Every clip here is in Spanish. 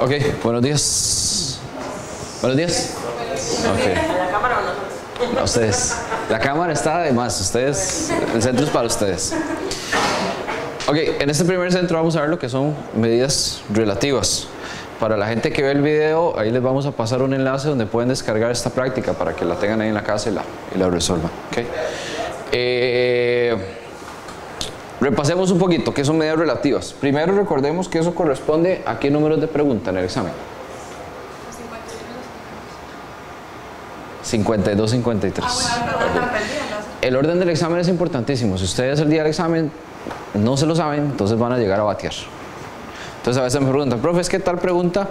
Ok, buenos días. Buenos días. Ok. ¿La cámara o no? A ustedes. La cámara está de más. Ustedes, el centro es para ustedes. Ok, en este primer centro vamos a ver lo que son medidas relativas. Para la gente que ve el video, ahí les vamos a pasar un enlace donde pueden descargar esta práctica para que la tengan ahí en la casa y la resuelvan. Okay. Repasemos un poquito qué son medidas relativas. Primero recordemos que eso corresponde a qué números de pregunta en el examen. 52, 53. El orden del examen es importantísimo. Si ustedes el día del examen no se lo saben, entonces van a llegar a batear. Entonces a veces me preguntan, profe, es que tal pregunta,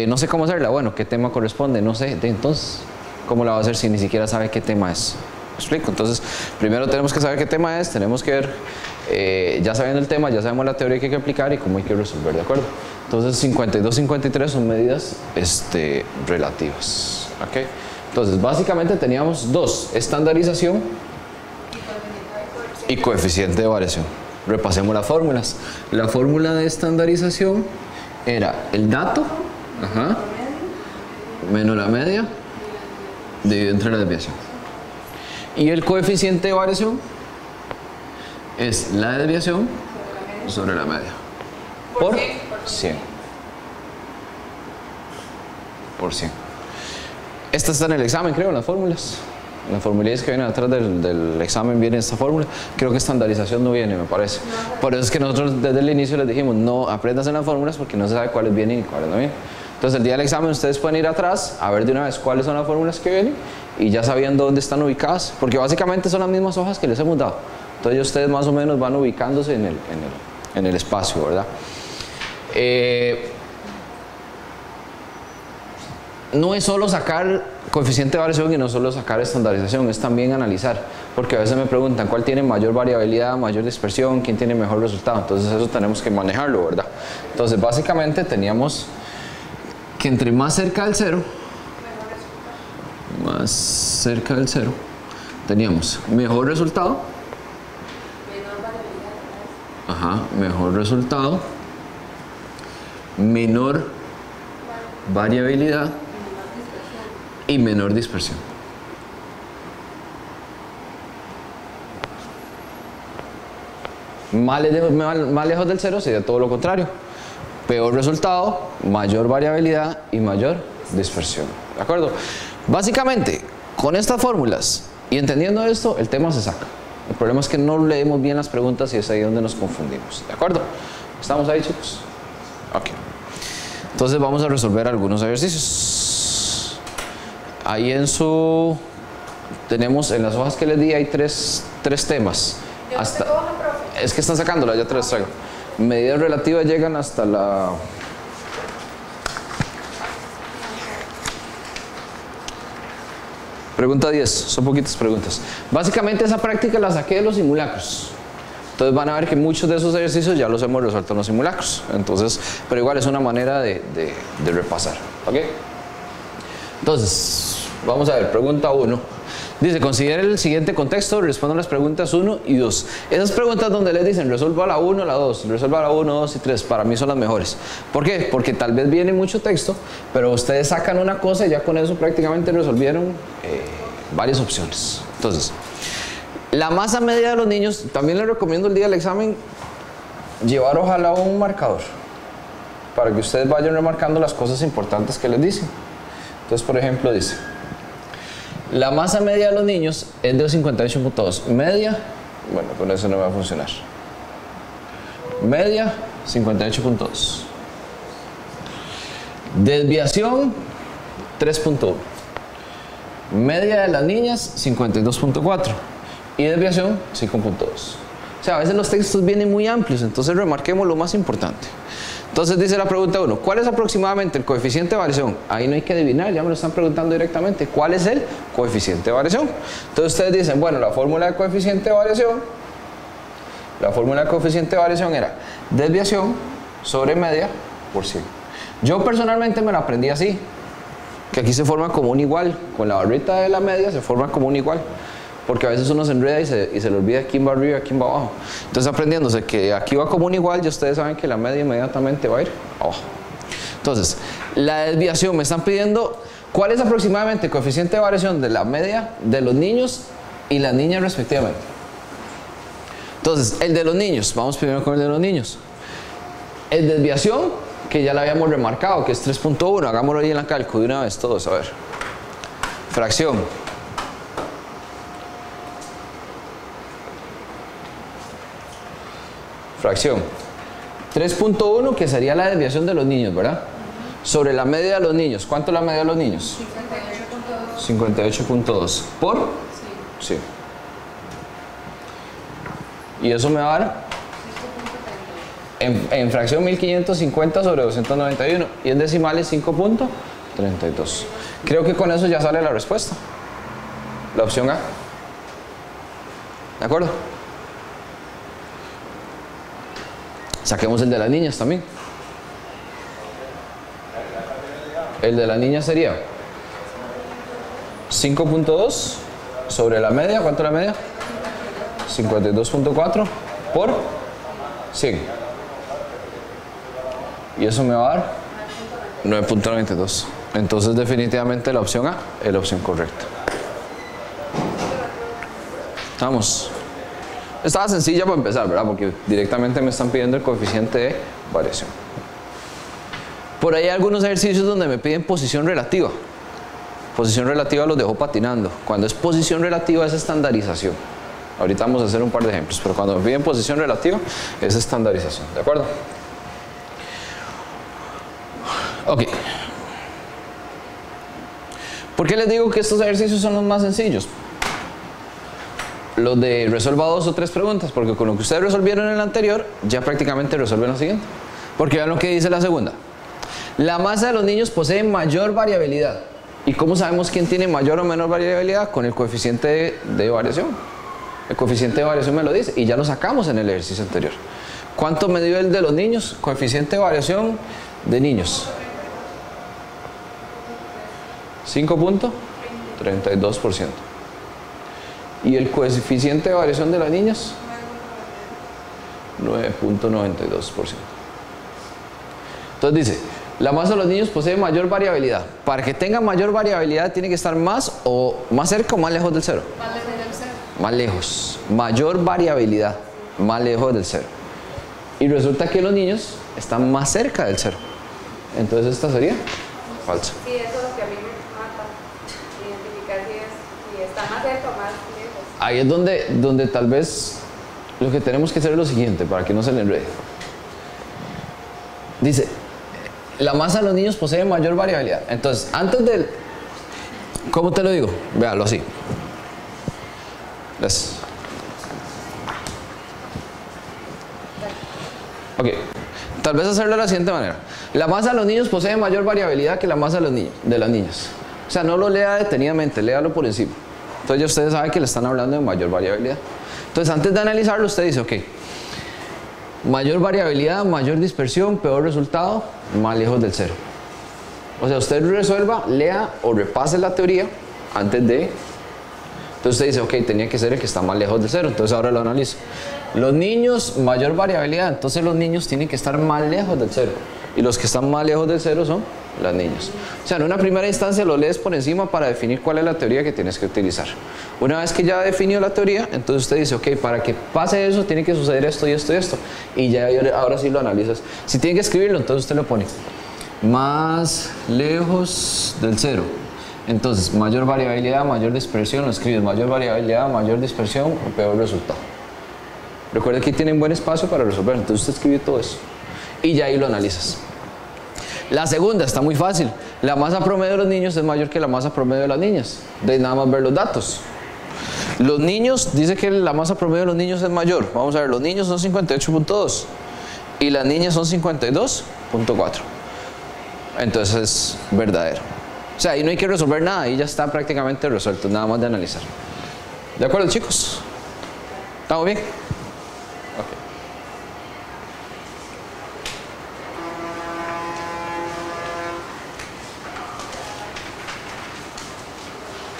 no sé cómo hacerla. Bueno, ¿qué tema corresponde? No sé. Entonces, ¿cómo la va a hacer si ni siquiera sabe qué tema es? ¿Me explico? Entonces, primero tenemos que saber qué tema es, tenemos que ver, ya sabiendo el tema, ya sabemos la teoría que hay que aplicar y cómo hay que resolver, ¿de acuerdo? Entonces, 52, 53 son medidas relativas. ¿Okay? Entonces, básicamente teníamos dos, estandarización y coeficiente de variación. Repasemos las fórmulas. La fórmula de estandarización era el dato menos la media dividido entre la desviación. Y el coeficiente de variación es la desviación sobre la media por 100. Por 100. Esta está en el examen, creo, en las fórmulas. En las formulillas que vienen atrás del examen viene esta fórmula. Creo que estandarización no viene, me parece. Por eso es que nosotros desde el inicio les dijimos, no aprendas en las fórmulas porque no se sabe cuáles vienen y cuáles no vienen. Entonces el día del examen ustedes pueden ir atrás a ver de una vez cuáles son las fórmulas que vienen y ya sabiendo dónde están ubicadas, porque básicamente son las mismas hojas que les hemos dado. Entonces ustedes más o menos van ubicándose en el espacio, ¿verdad? No es solo sacar coeficiente de variación y no solo sacar estandarización, es también analizar, porque a veces me preguntan cuál tiene mayor variabilidad, mayor dispersión, quién tiene mejor resultado. Entonces eso tenemos que manejarlo, ¿verdad? Entonces básicamente teníamos que entre más cerca del cero, teníamos mejor resultado, mejor resultado, menor variabilidad y menor dispersión. Más lejos del cero sería todo lo contrario. Peor resultado, mayor variabilidad y mayor dispersión. ¿De acuerdo? Básicamente, con estas fórmulas y entendiendo esto, el tema se saca. El problema es que no leemos bien las preguntas y es ahí donde nos confundimos. ¿De acuerdo? ¿Estamos ahí, chicos? Ok. Entonces vamos a resolver algunos ejercicios. Ahí tenemos en las hojas que les di hay tres temas. Es que están sacándola, ya te las traigo. Medidas relativas llegan hasta la... Pregunta 10, son poquitas preguntas. Básicamente esa práctica la saqué de los simulacros. Entonces van a ver que muchos de esos ejercicios ya los hemos resuelto en los simulacros. Entonces, pero igual es una manera de repasar. ¿Ok? Entonces, vamos a ver, pregunta 1. Dice, considere el siguiente contexto, respondan las preguntas 1 y 2. Esas preguntas donde les dicen, resuelva la 1, la 2, resuelva la 1, 2 y 3, para mí son las mejores. ¿Por qué? Porque tal vez viene mucho texto, pero ustedes sacan una cosa y ya con eso prácticamente resolvieron varias opciones. Entonces, la masa media de los niños, también les recomiendo el día del examen llevar ojalá un marcador para que ustedes vayan remarcando las cosas importantes que les dicen. Entonces, por ejemplo, dice, la masa media de los niños es de 58.2. Media, bueno, con eso no va a funcionar. Media, 58.2. Desviación, 3.1. Media de las niñas, 52.4. Y desviación, 5.2. O sea, a veces los textos vienen muy amplios, entonces remarquemos lo más importante. Entonces dice la pregunta 1, ¿cuál es aproximadamente el coeficiente de variación? Ahí no hay que adivinar, ya me lo están preguntando directamente. ¿Cuál es el coeficiente de variación? Entonces ustedes dicen, bueno, la fórmula de coeficiente de variación era desviación sobre media por 100. Yo personalmente me la aprendí así, que aquí se forma como un igual, con la barrita de la media se forma como un igual. Porque a veces uno se enreda y se le olvida quién va arriba y quién va abajo. Entonces aprendiéndose que aquí va como un igual, ya ustedes saben que la media inmediatamente va a ir abajo. Entonces, la desviación me están pidiendo cuál es aproximadamente el coeficiente de variación de la media de los niños y las niñas respectivamente. Entonces, el de los niños, vamos primero con el de los niños. El desviación, que ya la habíamos remarcado, que es 3.1, hagámoslo ahí en la cálculo de una vez todos, a ver. Fracción. Fracción. 3.1, que sería la desviación de los niños, ¿verdad? Sobre la media de los niños. ¿Cuánto es la media de los niños? 58.2. ¿Por? Sí. Y eso me va a dar en fracción 1550 sobre 291 y en decimales 5.32. Creo que con eso ya sale la respuesta. La opción A. ¿De acuerdo? Saquemos el de las niñas también. El de las niñas sería 5.2 sobre la media. ¿Cuánto es la media? 52.4 por 100. Y eso me va a dar 9.92. Entonces definitivamente la opción A es la opción correcta. Vamos. Estaba sencilla para empezar, ¿verdad? Porque directamente me están pidiendo el coeficiente de variación. Por ahí hay algunos ejercicios donde me piden posición relativa. Posición relativa los dejo patinando. Cuando es posición relativa es estandarización. Ahorita vamos a hacer un par de ejemplos, pero cuando me piden posición relativa es estandarización. ¿De acuerdo? Ok. ¿Por qué les digo que estos ejercicios son los más sencillos? Los de resuelva 2 o 3 preguntas, porque con lo que ustedes resolvieron en el anterior, ya prácticamente resuelven la siguiente. Porque vean lo que dice la segunda. La masa de los niños posee mayor variabilidad. ¿Y cómo sabemos quién tiene mayor o menor variabilidad? Con el coeficiente de variación. El coeficiente de variación me lo dice y ya lo sacamos en el ejercicio anterior. ¿Cuánto me dio el de los niños? Coeficiente de variación de niños. 5.32%. ¿Y el coeficiente de variación de las niñas? 9.92%. Entonces dice, la masa de los niños posee mayor variabilidad. Para que tenga mayor variabilidad tiene que estar más cerca o más lejos del cero. Más lejos del cero. Más lejos. Mayor variabilidad. Más lejos del cero. Y resulta que los niños están más cerca del cero. Entonces esta sería falsa. Sí, eso es lo que a mí me mata. Identificar si está más cerca o más lejos. Ahí es donde tal vez lo que tenemos que hacer es lo siguiente, para que no se le enrede. Dice, la masa de los niños posee mayor variabilidad. Entonces, antes del... ¿Cómo te lo digo? Véalo así. ¿Ves? Ok. Tal vez hacerlo de la siguiente manera. La masa de los niños posee mayor variabilidad que la masa de los niños, de las niñas. O sea, no lo lea detenidamente, léalo por encima. Entonces ya ustedes saben que le están hablando de mayor variabilidad. Entonces antes de analizarlo usted dice, ok, mayor variabilidad, mayor dispersión, peor resultado, más lejos del cero. O sea, usted resuelva, lea o repase la teoría antes de... Entonces usted dice, ok, tenía que ser el que está más lejos del cero. Entonces ahora lo analizo. Los niños, mayor variabilidad. Entonces los niños tienen que estar más lejos del cero. Y los que están más lejos del cero son las niñas. O sea, en una primera instancia lo lees por encima para definir cuál es la teoría que tienes que utilizar. Una vez que ya ha definido la teoría, entonces usted dice, ok, para que pase eso tiene que suceder esto y esto y esto. Y ya ahora sí lo analizas. Si tiene que escribirlo, entonces usted lo pone más lejos del cero. Entonces, mayor variabilidad, mayor dispersión, lo escribes mayor variabilidad, mayor dispersión o peor resultado. Recuerde que tienen buen espacio para resolver, entonces usted escribe todo eso y ya ahí lo analizas. La segunda está muy fácil. La masa promedio de los niños es mayor que la masa promedio de las niñas. De nada más ver los datos. Los niños, dice que la masa promedio de los niños es mayor. Vamos a ver, los niños son 58.2 y las niñas son 52.4. Entonces es verdadero. O sea, ahí no hay que resolver nada, ahí ya está prácticamente resuelto, nada más de analizar. ¿De acuerdo, chicos? ¿Estamos bien?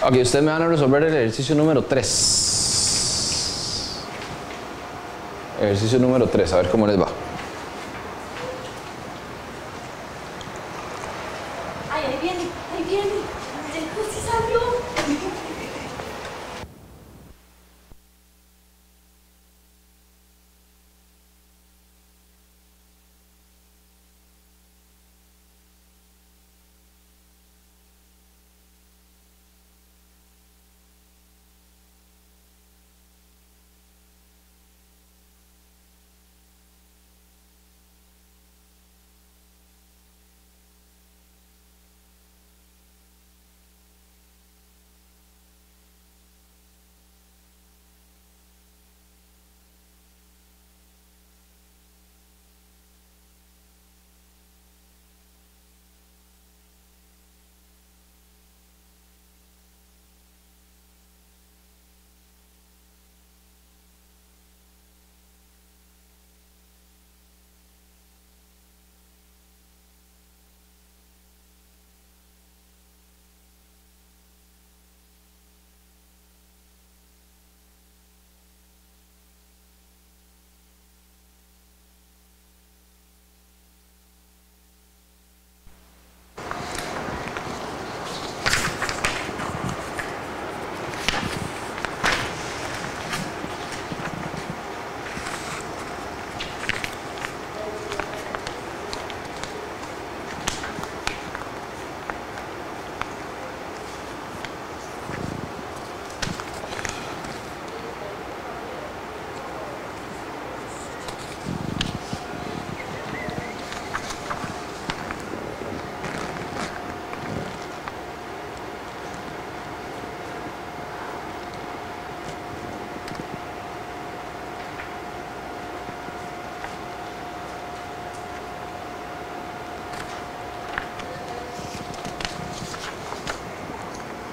Ok, ustedes me van a resolver el ejercicio número 3. Ejercicio número 3, a ver cómo les va. Ay, ahí viene, ahí viene. Sí salió.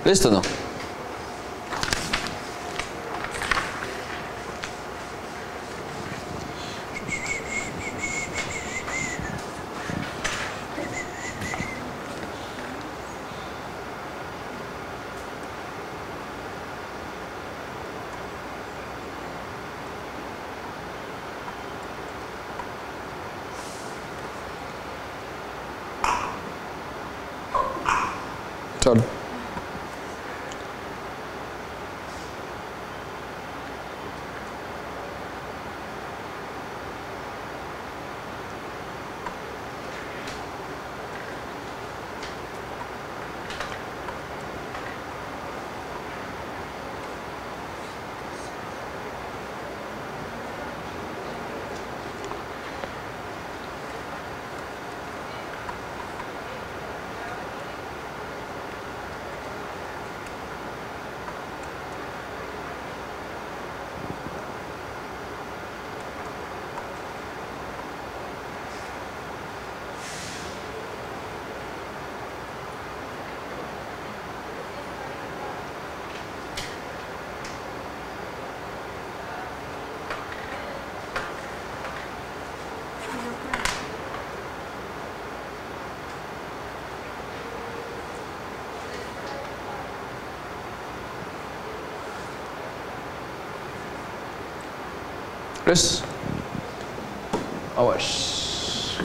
¿Listo o no? Solo. ¿Listo? A ver.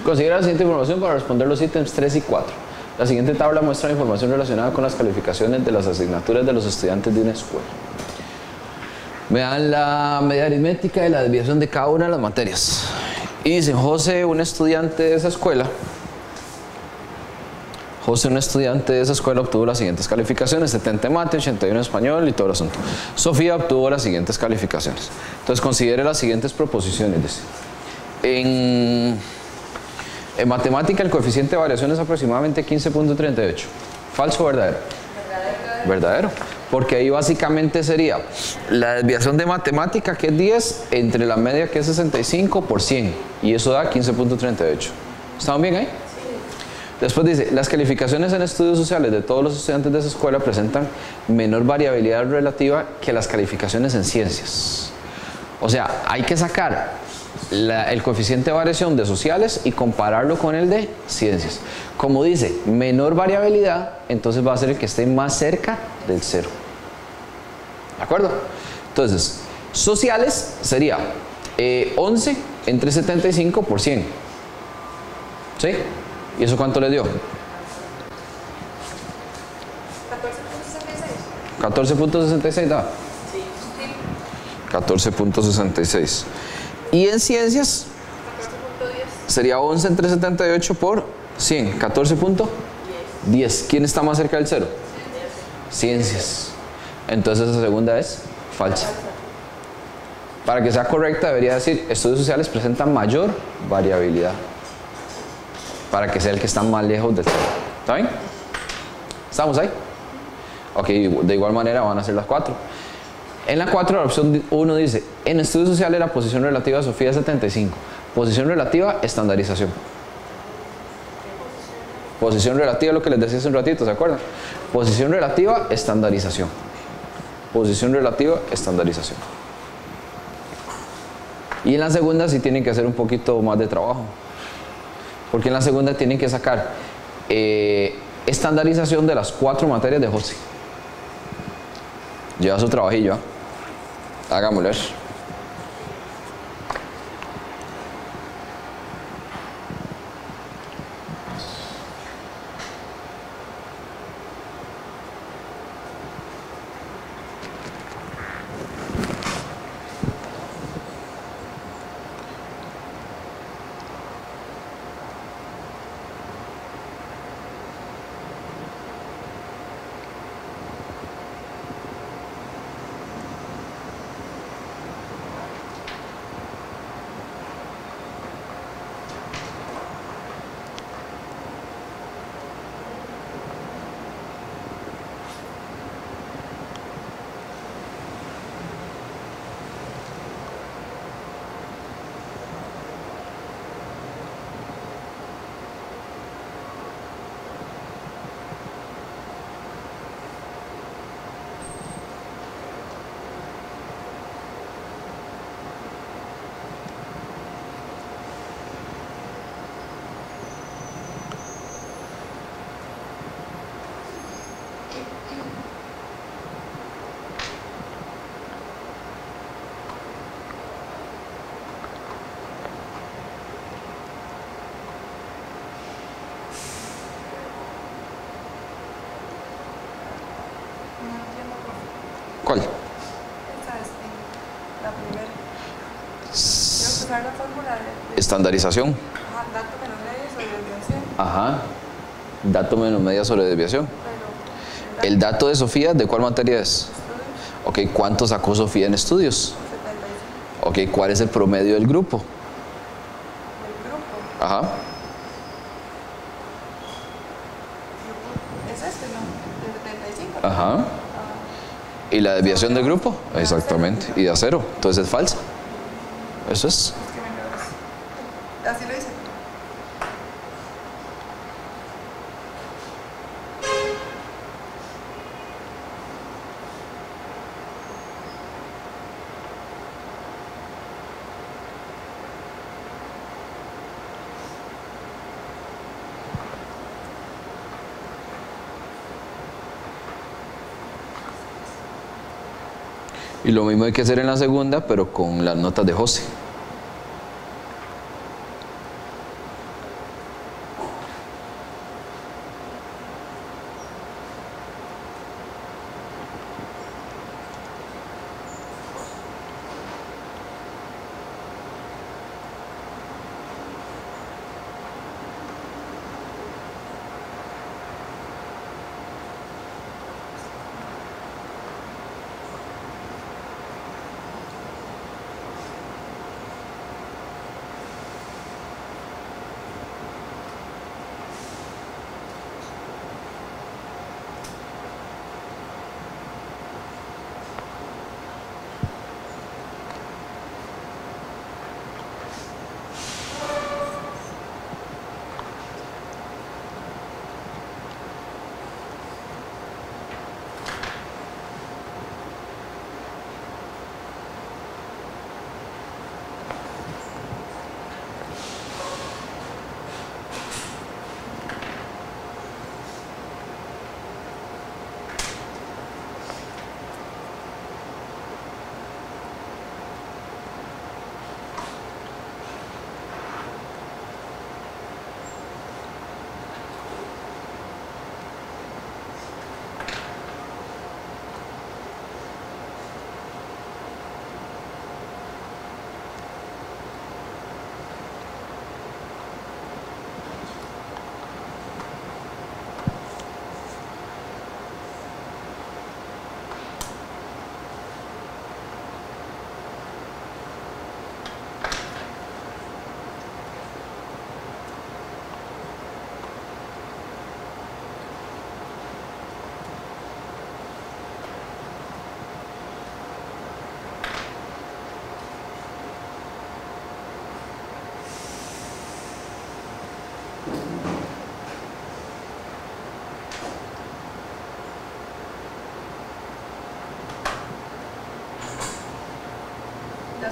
Considera la siguiente información para responder los ítems 3 y 4. La siguiente tabla muestra información relacionada con las calificaciones de las asignaturas de los estudiantes de una escuela. Me dan la media aritmética y la desviación de cada una de las materias. Y dice, José, un estudiante de esa escuela, obtuvo las siguientes calificaciones: 70 en mate, 81 en español y todo el asunto. Sofía obtuvo las siguientes calificaciones. Entonces considere las siguientes proposiciones. Dice. En matemática el coeficiente de variación es aproximadamente 15.38. ¿Falso o verdadero? Verdadero. Porque ahí básicamente sería la desviación de matemática, que es 10, entre la media, que es 65, por 100. Y eso da 15.38. ¿Estamos bien ahí? Después dice, las calificaciones en estudios sociales de todos los estudiantes de esa escuela presentan menor variabilidad relativa que las calificaciones en ciencias. O sea, hay que sacar el coeficiente de variación de sociales y compararlo con el de ciencias. Como dice, menor variabilidad, entonces va a ser el que esté más cerca del cero. ¿De acuerdo? Entonces, sociales sería 11 entre 75 por 100. ¿Sí? ¿Y eso cuánto le dio? 14.66 da. 14.66. Y en ciencias 14.10. sería 11 entre 78 por 100. 14.10. ¿Quién está más cerca del cero? Ciencias. Entonces esa segunda es falsa. Para que sea correcta debería decir estudios sociales presentan mayor variabilidad. Para que sea el que está más lejos del cero. ¿Está bien? ¿Estamos ahí? Ok, de igual manera van a ser las 4. En la 4 la opción 1 dice, en estudios sociales la posición relativa de Sofía es 75. Posición relativa, estandarización. Posición relativa, lo que les decía hace un ratito, ¿se acuerdan? Posición relativa, estandarización. Posición relativa, estandarización. Y en la segunda sí tienen que hacer un poquito más de trabajo. Porque en la segunda tienen que sacar estandarización de las 4 materias de José. Lleva su trabajillo, ¿eh? Hagámoslo. ¿Cuál? Esa es la primera. Creo que usar la fórmula de Estandarización. dato menos medio sobre desviación. Ajá. Dato menos media sobre desviación. Pero El dato de Sofía, ¿de cuál materia es? estudios, Ok, ¿cuánto sacó Sofía en estudios? 75 Ok, ¿cuál es el promedio del grupo? del grupo. Ajá. Es este, ¿no? De 75. Ajá. ¿Y la desviación del grupo? Exactamente. Y de a cero. Entonces es falsa. Eso es. Es que me quedo así. Así lo hice. Y lo mismo hay que hacer en la segunda, pero con las notas de José.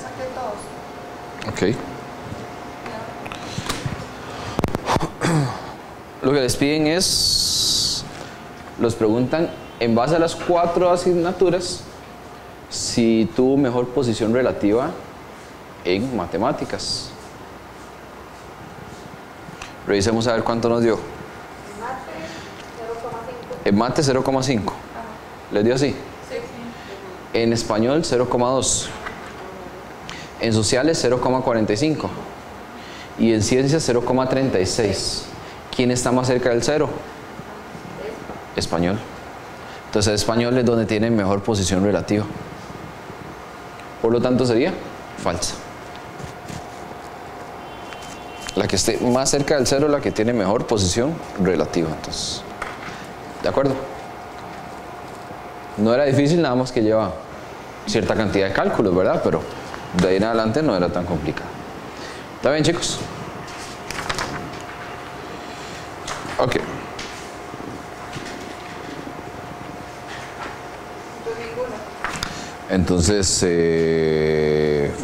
saqué todos. Ok. Lo que les piden es, los preguntan en base a las 4 asignaturas si tuvo mejor posición relativa en matemáticas. Revisemos a ver cuánto nos dio. En mate, 0,5. En mate 0,5. ¿Les dio así? Sí. En español 0,2. En sociales 0,45. Y en ciencias 0,36. ¿Quién está más cerca del 0? Español. Entonces español es donde tiene mejor posición relativa. Por lo tanto sería falsa. La que esté más cerca del 0 es la que tiene mejor posición relativa. Entonces, ¿de acuerdo? No era difícil, nada más que lleva cierta cantidad de cálculos, ¿verdad? Pero de ahí en adelante no era tan complicado. ¿Está bien, chicos? Ok. Entonces,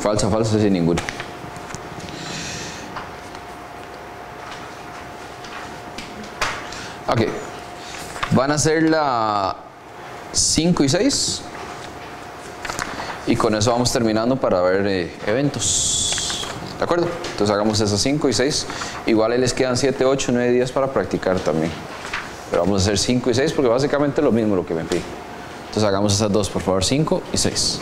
falsa, falsa, sin ninguna. Ok. Van a ser la 5 y 6. Y con eso vamos terminando para ver eventos. ¿De acuerdo? Entonces hagamos esas 5 y 6. Igual ahí les quedan 7, 8, 9 días para practicar también. Pero vamos a hacer 5 y 6 porque básicamente es lo mismo lo que me pide. Entonces hagamos esas dos, por favor, 5 y 6.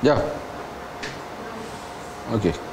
Ya. Ok.